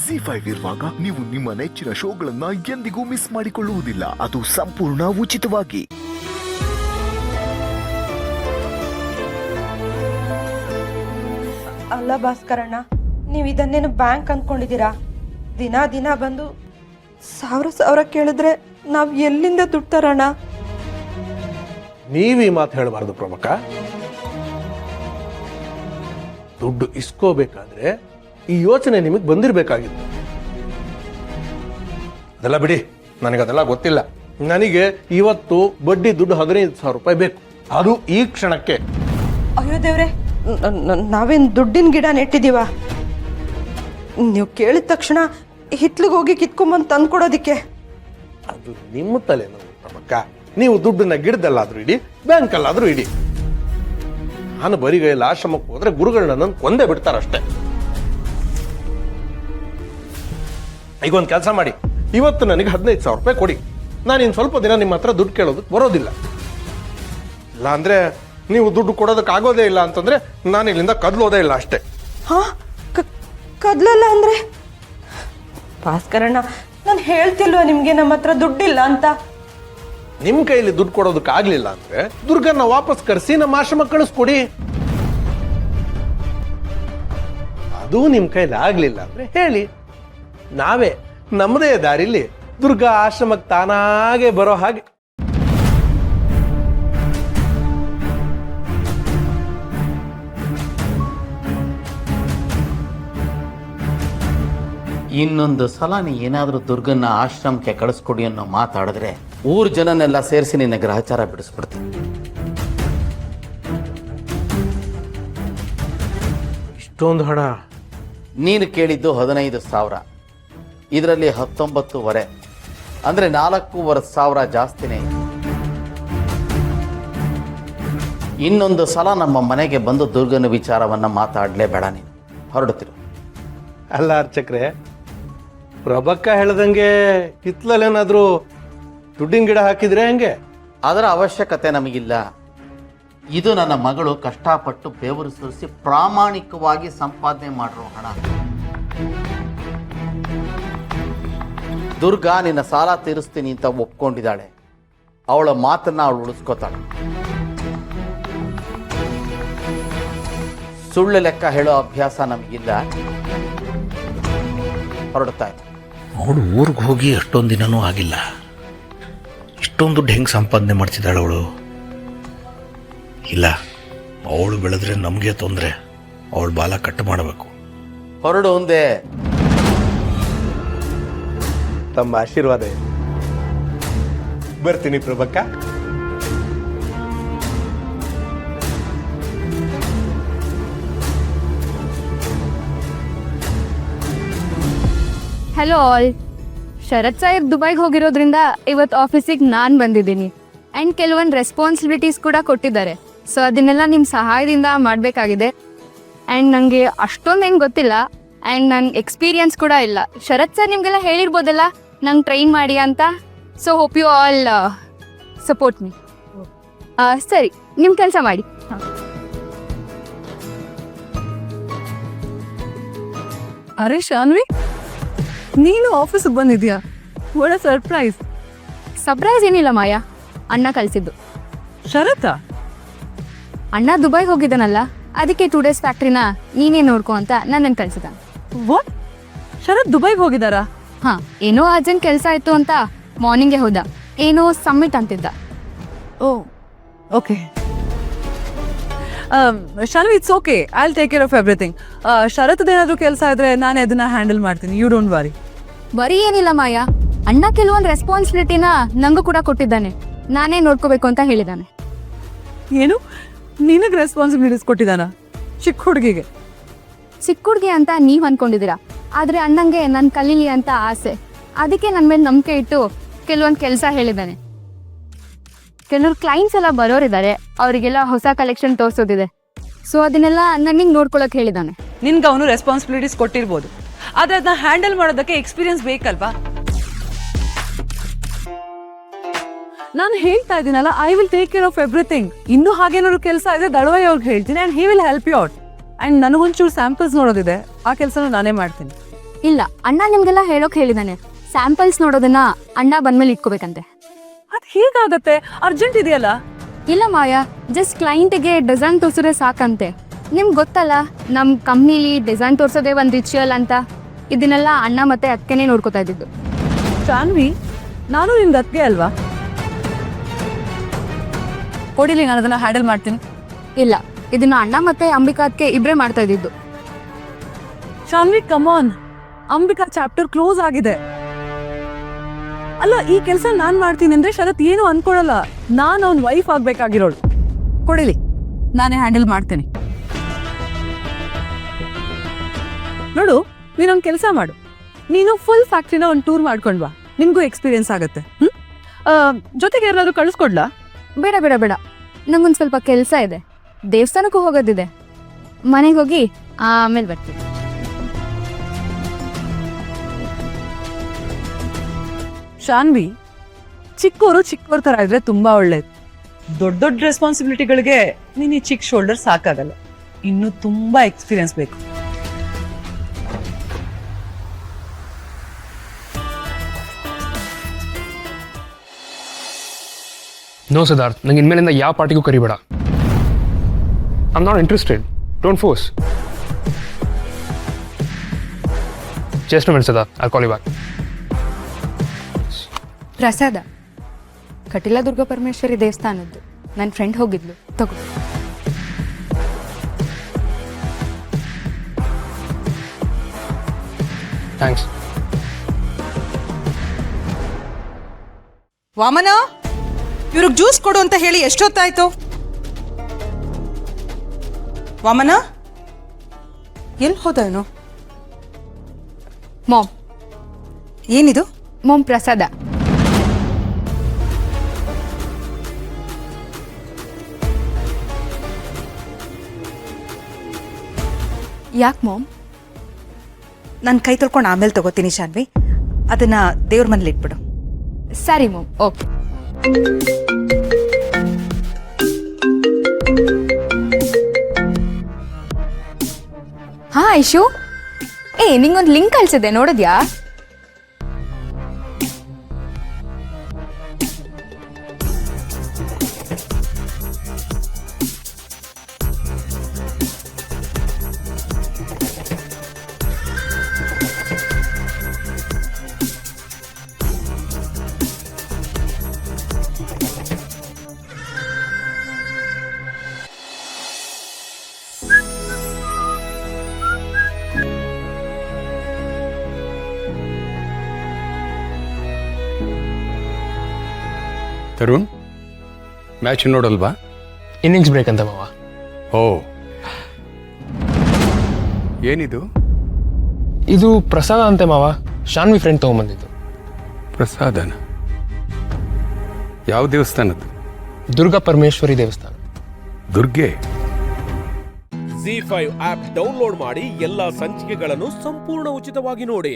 ZEE5 ಇರುವಾಗ ನೀವು ನಿಮ್ಮ ನೆಚ್ಚಿನ ಶೋಗಳನ್ನ ಎಂದಿಗೂ ಮಿಸ್ ಮಾಡಿಕೊಳ್ಳುವುದಿಲ್ಲ. ಅದು ಸಂಪೂರ್ಣ ಉಚಿತವಾಗಿ. ಅಲ್ಲ ಭಾಸ್ಕರಣ್ಣ, ನೀವು ಇದನ್ನೇನು ಬ್ಯಾಂಕ್ ಅಂದ್ಕೊಂಡಿದ್ದೀರಾ? ದಿನ ದಿನ ಬಂದು ಸಾವಿರ ಕೇಳಿದ್ರೆ ನಾವು ಎಲ್ಲಿಂದ ದುಡ್ಡು ತರೋಣ? ನೀವು ಈ ಮಾತು ಹೇಳಬಾರ್ದು ಪ್ರಮುಖ. ದುಡ್ಡು ಇಸ್ಕೋಬೇಕಾದ್ರೆ ಈ ಯೋಚನೆ ನಿಮಗೆ ಬಂದಿರಬೇಕಾಗಿತ್ತು. ಅದೆಲ್ಲ ಬಿಡಿ, ನನಗದೆಲ್ಲ ಗೊತ್ತಿಲ್ಲ. ನನಗೆ ಇವತ್ತು ಬಡ್ಡಿ ದುಡ್ಡು 15,000 ರೂಪಾಯಿ ಬೇಕು, ಅದು ಈ ಕ್ಷಣಕ್ಕೆ. ಅಯ್ಯೋ ದೇವ್ರೆ, ನಾವೇನು ದುಡ್ಡಿನ ಗಿಡ ನೆಟ್ಟಿದ್ದೀವ? ನೀವು ಕೇಳಿದ ತಕ್ಷಣ ಹಿತ್ಲಿಗೆ ಹೋಗಿ ಕಿತ್ಕೊಂಬಂದು ತಂದ್ಕೊಡೋದಿಕ್ಕೆ? ಅದು ನಿಮ್ಮ ತಲೆನೋವು ಪ್ರಮುಖ. ನೀವು ದುಡ್ಡನ್ನ ಗಿಡದಲ್ಲಾದ್ರೂ ಇಡಿ, ಬ್ಯಾಂಕಲ್ಲಾದ್ರೂ ಇಡಿ. ನಾನು ಬರಿಗೈಯಲ್ಲಿ ಆಶ್ರಮಕ್ಕೆ ಹೋದ್ರೆ ಗುರುಗಳನ್ನ ನನ್ನ ಕೊಂದೇ ಬಿಡ್ತಾರಷ್ಟೇ. ಈಗ ಒಂದು ಕೆಲಸ ಮಾಡಿ, ಇವತ್ತು ನನಗೆ 15,000 ರೂಪಾಯಿ ಕೊಡಿ. ನಾನು ಇನ್ನು ಸ್ವಲ್ಪ ದಿನ ನಿಮ್ಮ ಹತ್ರ ದುಡ್ಡು ಕೇಳೋದಕ್ಕೆ ಬರೋದಿಲ್ಲ. ಇಲ್ಲ ಅಂದ್ರೆ ನೀವು ದುಡ್ಡು ಕೊಡೋದಕ್ಕೆ ಆಗೋದೇ ಇಲ್ಲ ಅಂತಂದ್ರೆ ನಾನು ಇಲ್ಲಿಂದ ಕದ್ಲೋದೇ ಇಲ್ಲ ಅಷ್ಟೇ. ಹಾ, ಕದ್ಲಲ್ಲ ಅಂದ್ರೆ? ಭಾಸ್ಕರಣ್ಣ, ನಾನು ಹೇಳ್ತಿಲ್ವ ನಿಮ್ಗೆ ನಮ್ಮ ಹತ್ರ ದುಡ್ಡಿಲ್ಲ ಅಂತ? ನಿಮ್ ಕೈಲಿ ದುಡ್ಡು ಕೊಡೋದಕ್ಕೆ ಆಗ್ಲಿಲ್ಲ ಅಂದ್ರೆ ದುರ್ಗನ್ನ ವಾಪಸ್ ಕರೆಸಿ ನಮ್ಮ ಆಶ್ರಮಕ್ಕೆ ಕಳಿಸ್ಕೊಡಿ. ಅದು ನಿಮ್ ಕೈಲಿ ಆಗ್ಲಿಲ್ಲ ಅಂದ್ರೆ ಹೇಳಿ, ನಾವೇ ನಮ್ಮದೇ ದಾರಿಲಿ ದುರ್ಗಾ ಆಶ್ರಮಕ್ಕೆ ತಾನಾಗೆ ಬರೋ ಹಾಗೆ. ಇನ್ನೊಂದು ಸಲ ನೀ ಏನಾದರೂ ದುರ್ಗನ್ನ ಆಶ್ರಮಕ್ಕೆ ಕಳಿಸ್ಕೊಡಿ ಅನ್ನೋ ಮಾತಾಡಿದ್ರೆ ಊರ್ ಜನನೆಲ್ಲ ಸೇರಿಸಿ ನಿನ್ನ ಗ್ರಹಚಾರ ಬಿಡಿಸ್ಬಿಡ್ತೀನಿ. ಇಷ್ಟೊಂದು ಹಣ? ನೀನು ಕೇಳಿದ್ದು 15,000, ಇದರಲ್ಲಿ 19,500 ಅಂದ್ರೆ 4,500 ಜಾಸ್ತಿನೇ. ಇನ್ನೊಂದು ಸಲ ನಮ್ಮ ಮನೆಗೆ ಬಂದು ದುರ್ಗನ ವಿಚಾರವನ್ನ ಮಾತಾಡ್ಲೇಬೇಡ. ನೀನು ಹೊರಡುತ್ತಿರು. ಅಲ್ಲ ಅರ್ಚಕ್ರೆ, ಪ್ರಭಕ್ಕ ಹೇಳ್ದಂಗೆ ಹಿತ್ಲಲ್ಲೇನಾದ್ರೂ ದುಡ್ಡಿನ ಗಿಡ ಹಾಕಿದ್ರೆ ಹೆಂಗೆ? ಅದರ ಅವಶ್ಯಕತೆ ನಮಗಿಲ್ಲ. ಇದು ನನ್ನ ಮಗಳು ಕಷ್ಟಪಟ್ಟು ಬೆವರು ಸುರಿಸಿ ಪ್ರಾಮಾಣಿಕವಾಗಿ ಸಂಪಾದನೆ ಮಾಡಿರೋ ಹಣ. ದುರ್ಗಾ ನಿನ್ನ ಸಾಲ ತೀರಿಸ್ತೀನಿ ಅಂತ ಒಪ್ಕೊಂಡಿದ್ದಾಳೆ. ಅವಳ ಮಾತನ್ನ ಅವಳು ಉಳಿಸ್ಕೋತಾಳೆ. ಸುಳ್ಳು ಲೆಕ್ಕ ಹೇಳೋ ಅಭ್ಯಾಸ ನಮಗಿಲ್ಲ. ಹೊರಡ್ತಾ ಇದ್ದ. ಅವಳು ಊರಿಗೆ ಹೋಗಿ ಅಷ್ಟೊಂದು ದಿನನೂ ಆಗಿಲ್ಲ. ಇಷ್ಟೊಂದು ದುಡ್ಡು ಹೆಂಗೆ ಸಂಪಾದನೆ ಮಾಡ್ತಿದ್ದಾಳೆ ಅವಳು? ಇಲ್ಲ, ಅವಳು ಬೆಳೆದ್ರೆ ನಮಗೆ ತೊಂದರೆ. ಅವಳು ಬಾಲ ಕಟ್ಟು ಮಾಡಬೇಕು. ಹೊರಡು ಒಂದೇ. ತಮ್ಮ ಆಶೀರ್ವಾದ. ಬರ್ತೀನಿ ಪ್ರಭಕ್ಕ. Hello all. ಶರತ್ ಸಾಹೇಬ್ ದುಬೈಗೆ ಹೋಗಿರೋದ್ರಿಂದ ಇವತ್ತು ಆಫೀಸಿಗೆ ನಾನು ಬಂದಿದ್ದೀನಿ. ಆ್ಯಂಡ್ ಕೆಲವೊಂದು ರೆಸ್ಪಾನ್ಸಿಬಿಲಿಟೀಸ್ ಕೂಡ ಕೊಟ್ಟಿದ್ದಾರೆ. ಸೊ ಅದನ್ನೆಲ್ಲ ನಿಮ್ಮ ಸಹಾಯದಿಂದ ಮಾಡಬೇಕಾಗಿದೆ. ಆ್ಯಂಡ್ ನನಗೆ ಅಷ್ಟೊಂದು ಏನು ಗೊತ್ತಿಲ್ಲ, ಆ್ಯಂಡ್ ನನ್ನ ಎಕ್ಸ್ಪೀರಿಯನ್ಸ್ ಕೂಡ ಇಲ್ಲ. ಶರತ್ ಸರ್ ನಿಮಗೆಲ್ಲ ಹೇಳಿರ್ಬೋದಲ್ಲ ನಂಗೆ ಟ್ರೈನ್ ಮಾಡಿ ಅಂತ. So hope you all support me. ಸರಿ, ನಿಮ್ಮ ಕೆಲಸ ಮಾಡಿ. ಅರೆ ಶಾನ್ವಿ, ನೀನು ಆಫೀಸಿಗೆ ಬಂದಿದ್ಯಾ? ಒಳ್ಳೆ ಸರ್ಪ್ರೈಸ್. ಸರ್ಪ್ರೈಸ್ ಏನಿಲ್ಲ ಮಾಯಾ, ಅಣ್ಣ ಕಳಿಸಿದ್ದು. ಶರತ? ಅಣ್ಣ ದುಬೈಗೆ ಹೋಗಿದ್ದಾನಲ್ಲ, ಅದಕ್ಕೆ 2 days ಫ್ಯಾಕ್ಟ್ರಿನ ನೀನೇ ನೋಡ್ಕೊ ಅಂತ ನನ್ನನ್ನು ಕಳಿಸಿದ. ವಾಟ್? ಶರತ್ ದುಬೈಗೆ ಹೋಗಿದ್ದಾರಾ? ಹಾಂ, ಏನೋ ಅರ್ಜೆಂಟ್ ಕೆಲಸ ಆಯಿತು ಅಂತ ಮಾರ್ನಿಂಗೇ ಹೋದ. ಏನೋ ಸಮ್ಮಿಟ್ ಅಂತಿದ್ದ. Oh, okay. Shanvi, it's okay. I will take care of everything. ಶರತ್ದೇನಾದರೂ ಕೆಲಸ ಇದ್ರೆ ನಾನೇ ಅದನ್ನ ಹ್ಯಾಂಡಲ್ ಮಾಡ್ತೀನಿ. You don't worry. ಬರೀ ಏನಿಲ್ಲ ಮಾಯಾ, ಅಣ್ಣ ಕೆಲವೊಂದು ರೆಸ್ಪಾನ್ಸಿಬಿಲಿಟಿನ ನಂಗೂ ಕೂಡ ಕೊಟ್ಟಿದ್ದಾನೆ. ನಾನೇ ನೋಡ್ಕೋಬೇಕು ಅಂತ ಹೇಳಿದ್ದಾನೆ. ಏನು, ನಿನಗೆ ರೆಸ್ಪಾನ್ಸಿಬಿಲಿಟೀಸ್ ಕೊಟ್ಟಿದ್ದಾನ? ಚಿಕ್ಕ ಹುಡುಗಿಗೆ? ಚಿಕ್ಕ ಹುಡುಗಿ ಅಂತ ನೀವು ಅಂದ್ಕೊಂಡಿದ್ದೀರಾ, ಆದರೆ ಅಣ್ಣಂಗೆ ನಾನು ಕಲೀಲಿ ಅಂತ ಆಸೆ. ಅದಕ್ಕೆ ನನ್ನ ಮೇಲೆ ನಂಬಿಕೆ ಇಟ್ಟು ಕೆಲವೊಂದು ಕೆಲಸ ಹೇಳಿದ್ದಾನೆ. ಕೆಲವರು ಕ್ಲೈಂಟ್ಸ್ ಎಲ್ಲ ಬರೋರಿದ್ದಾರೆ, ಅವರಿಗೆಲ್ಲ ಹೊಸ ಕಲೆಕ್ಷನ್ ತೋರಿಸೋದಿದೆ. ಸೊ ಅದನ್ನೆಲ್ಲ ನನಗೆ ನೋಡ್ಕೊಳಕ್ಕೆ ಹೇಳಿದ್ದಾನೆ. ನಿನ್ಗೆ ಅವನು ರೆಸ್ಪಾನ್ಸಿಬಿಲಿಟೀಸ್ ಕೊಟ್ಟಿರ್ಬೋದು, ಆದರೆ ಅದನ್ನ ಹ್ಯಾಂಡಲ್ ಮಾಡೋದಕ್ಕೆ ಎಕ್ಸ್ಪೀರಿಯನ್ಸ್ ಬೇಕಲ್ವಾ? ನಾನು ಹೇಳ್ತಾ ಇದ್ದೀನಲ್ಲ, I will take care of everything. ಇನ್ನೂ ಹಾಗೇನಾದ್ರು ಕೆಲಸ ಇದೆ ದಳವಾಯಿ ಅವ್ರಿಗೆ ಹೇಳ್ತೀನಿ, and he will help you out. And ನನಗೊಂಚೂರು ಸ್ಯಾಂಪಲ್ಸ್ ನೋಡೋದಿದೆ, ಆ ಕೆಲಸನೂ ನಾನೇ ಮಾಡ್ತೀನಿ. ಇಲ್ಲ, ಅಣ್ಣ ನಿಮ್ಗೆಲ್ಲ ಹೇಳೋಕ್ ಹೇಳಿದಾನೆ. ಸ್ಯಾಂಪಲ್ಸ್ ನೋಡೋದನ್ನ ಅಣ್ಣ ಬಂದ್ಮೇಲೆ ಇಟ್ಕೋಬೇಕಂತೆ. ಅದು ಹೇಗಾಗತ್ತೆ? ಅರ್ಜೆಂಟ್ ಇದೆಯಲ್ಲ. ಇಲ್ಲ ಮಾಯಾ, ಜಸ್ಟ್ ಕ್ಲೈಂಟಿಗೆ ಡಿಸೈನ್ ತೋರಿಸಿದ್ರೆ ಸಾಕಂತೆ. ನಿಮ್ಗೆ ಗೊತ್ತಲ್ಲ, ನಮ್ಮ ಕಂಪ್ನಿಲಿ ಡಿಸೈನ್ ತೋರಿಸೋದೇ ಒಂದು ರಿಚುವಲ್ ಅಂತ. ಇದನ್ನೆಲ್ಲ ಅಣ್ಣ ಮತ್ತೆ ಅಕ್ಕನೇ ನೋಡ್ಕೋತಾ ಇದ್ದಿದ್ದು. ಶಾನ್ವಿ, ನಾನು ನಿಮ್ದು ಅತ್ತಿಗೆ ಅಲ್ವಾ? ಕೊಡಿಲಿ, ನಾನು ಅದನ್ನ ಹ್ಯಾಂಡಲ್ ಮಾಡ್ತೀನಿ. ಇಲ್ಲ, ಇದನ್ನ ಅಣ್ಣ ಮತ್ತೆ ಅಂಬಿಕಾ ಅದಕ್ಕೆ ಇಬ್ಬರೇ ಮಾಡ್ತಾ ಇದ್ದಿದ್ದು. ಶಾನ್ವಿ, ಕಮಾನ್, ಅಂಬಿಕಾ ಚಾಪ್ಟರ್ ಕ್ಲೋಸ್ ಆಗಿದೆ. ಅಲ್ಲ, ಈ ಕೆಲಸ ನಾನ್ ಮಾಡ್ತೀನಿ ಅಂದ್ರೆ ಶರತ್ ಏನು ಅನ್ಕೊಳಲ್ಲ. ನಾನು ಅವ್ನ ವೈಫ್ ಆಗ್ಬೇಕಾಗಿರೋಳು. ಕೊಡಿಲಿ, ನಾನೇ ಹ್ಯಾಂಡಲ್ ಮಾಡ್ತೀನಿ. ನೋಡು, ನೀನೊಂದು ಕೆಲಸ ಮಾಡು. ನೀನು ಫುಲ್ ಫ್ಯಾಕ್ಟ್ರಿನ ಒಂದು ಟೂರ್ ಮಾಡ್ಕೊಂಡ್ ಬಾ, ನಿನ್ಗೂ ಎಕ್ಸ್ಪೀರಿಯನ್ಸ್ ಆಗತ್ತೆ. ಜೊತೆಗೆ ಯಾರಾದ್ರೂ ಕಳಿಸ್ಕೊಡ್ಲಾ? ಬೇಡ ಬೇಡ ಬೇಡ, ನಂಗೊಂದು ಸ್ವಲ್ಪ ಕೆಲಸ ಇದೆ. ದೇವಸ್ಥಾನಕ್ಕೂ ಹೋಗೋದಿದೆ. ಮನೆಗೆ ಹೋಗಿ ಆಮೇಲೆ ಬರ್ತೀನಿ. ಶಾನ್ವಿ, ಚಿಕ್ಕವ್ರ ತರ ಇದ್ರೆ ತುಂಬಾ ಒಳ್ಳೇದು. ದೊಡ್ಡ ದೊಡ್ಡ ರೆಸ್ಪಾನ್ಸಿಬಿಲಿಟಿಗಳಿಗೆ ನೀನು ಈ ಚಿಕ್ಕ ಶೋಲ್ಡರ್ ಸಾಕಾಗಲ್ಲ. ಇನ್ನು ತುಂಬಾ ಎಕ್ಸ್ಪೀರಿಯನ್ಸ್ ಬೇಕು. ನೋ ಸಿದ್ಧಾರ್ಥ್, ನಂಗೆ ಇನ್ಮೇಲಿಂದ ಯಾವ ಪಾರ್ಟಿಗೂ ಕರಿಬೇಡ. I am not interested. Don't force. Just minute Siddharth, I call you back. ಪ್ರಸಾದ, ಕಟೀಲ ದುರ್ಗಾ ಪರಮೇಶ್ವರಿ ದೇವಸ್ಥಾನದ್ದು. ನನ್ನ ಫ್ರೆಂಡ್ ಹೋಗಿದ್ಲು, ತಗೋ. ಥ್ಯಾಂಕ್ಸ್. ವಾಮನ, ಇವ್ರಿಗೆ ಜ್ಯೂಸ್ ಕೊಡು ಅಂತ ಹೇಳಿ ಎಷ್ಟೊತ್ತಾಯ್ತು? ವಾಮನ, ಎಲ್ಲಿ ಹೋದ ಇವನು? ಮಾಮ್. ಏನಿದು? ಮಾಮ್, ಪ್ರಸಾದ. ಯಾಕೆ ಮಾಮ್? ನನ್ನ ಕೈ ತೊಳ್ಕೊಂಡು ಆಮೇಲೆ ತಗೋತೀನಿ ಶಾನ್ವಿ. ಅದನ್ನ ದೇವ್ರ ಮನೇಲಿ ಇಟ್ಬಿಡು. ಸರಿ ಮಾಮ್, ಓಕೆ. ಹಾ ಐಶು, ನಿಂಗೊಂದು ಲಿಂಕ್ ಕಳ್ಸಿದೆ, ನೋಡಿದ್ಯಾ? ತರುಣ್, ಮ್ಯಾಚ್ ನೋಡಲ್ವಾ? ಇನ್ನಿಂಗ್ಸ್ ಬ್ರೇಕ್ ಅಂತ ಮಾವ. ಓ, ಏನಿದು? ಇದು ಪ್ರಸಾದ ಅಂತೆ ಮಾವ, ಶಾನ್ವಿ ಫ್ರೆಂಡ್ ತೊಗೊಂಬಂದಿದ್ದು. ಪ್ರಸಾದನ? ಯಾವ ದೇವಸ್ಥಾನದ್ದು? ದುರ್ಗಾ ಪರಮೇಶ್ವರಿ ದೇವಸ್ಥಾನ. ದುರ್ಗೆ. Z5 ಆಪ್ ಡೌನ್ಲೋಡ್ ಮಾಡಿ ಎಲ್ಲಾ ಸಂಚಿಕೆಗಳನ್ನು ಸಂಪೂರ್ಣ ಉಚಿತವಾಗಿ ನೋಡಿ.